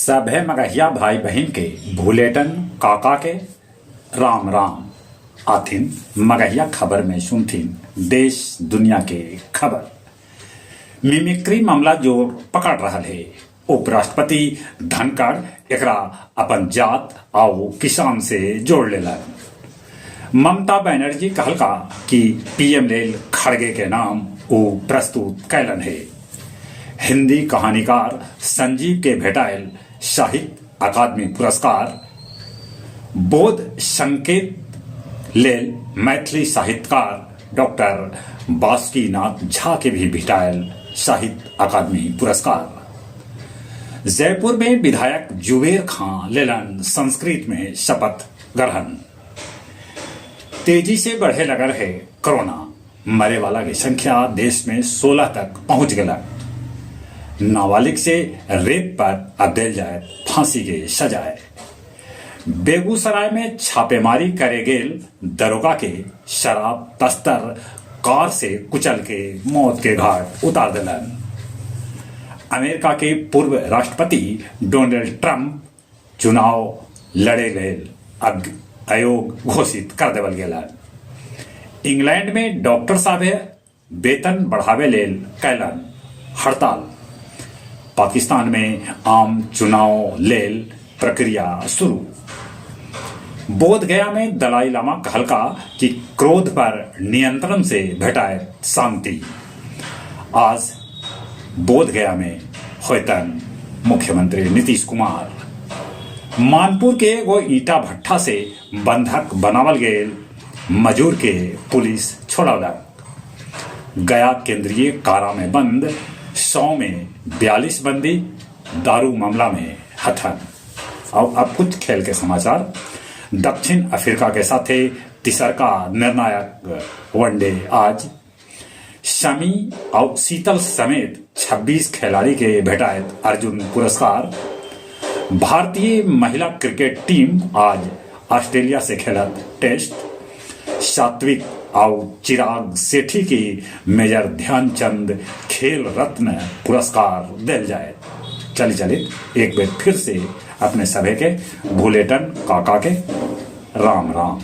सभे मगहिया भाई बहन के भूलेटन काका के राम राम आथिन मगहिया खबर में सुनथिन देश दुनिया के खबर। मिमिक्री मामला जो पकड़ रहा है उपराष्ट्रपति धनखड़ एकरा अपन जात और किसान से जोड़ लेला। ममता बनर्जी कहलका कि पीएम लेल खड़गे के नाम वो प्रस्तुत कैलन है। हिंदी कहानीकार संजीव के भेटायल साहित्य अकादमी पुरस्कार, बोध संकेत लेल मैथिली साहित्यकार डॉक्टर बासुकीनाथ झा के भी भेटायल साहित्य अकादमी पुरस्कार। जयपुर में विधायक जुबेर खां लेलन संस्कृत में शपथ ग्रहण। तेजी से बढ़े लग रहे कोरोना, मरे वाला की संख्या देश में 16 तक पहुंच गया। नाबालिग से रेप पर अब दिल जाए फांसी के सजाए। बेगूसराय में छापेमारी करे गेल दरोगा के शराब तस्कर कार से कुचल के मौत के घाट उतार दिलन। अमेरिका के पूर्व राष्ट्रपति डोनाल्ड ट्रंप चुनाव लड़े गए आयोग घोषित कर देवल गेला। इंग्लैंड में डॉक्टर साहब वेतन बढ़ावे लेल कैलन हड़ताल। पाकिस्तान में आम चुनाव लेल प्रक्रिया शुरू। बोध गया में दलाई लामा कहलका कि क्रोध पर नियंत्रण से भेटाए शांति। आज बोध गया में होतन मुख्यमंत्री नीतीश कुमार। मानपुर के एगो ईटा भट्ठा से बंधक बनावल गेल मजूर के पुलिस छोड़ौलक। गया केंद्रीय कारा में बंद 100 में 42 बंदी दारू मामला में हथन। और अब कुछ खेल के समाचार। दक्षिण अफ्रीका के साथ तीसरका निर्णायक वनडे आज। शमी और शीतल समेत 26 खिलाड़ी के भेटायत अर्जुन पुरस्कार। भारतीय महिला क्रिकेट टीम आज ऑस्ट्रेलिया से खेलत टेस्ट। सात्विक और चिराग सेठी की मेजर ध्यानचंद खेल रत्न पुरस्कार दिल जाए। चलिए एक बार फिर से अपने सभी के भूलेटन काका के राम राम।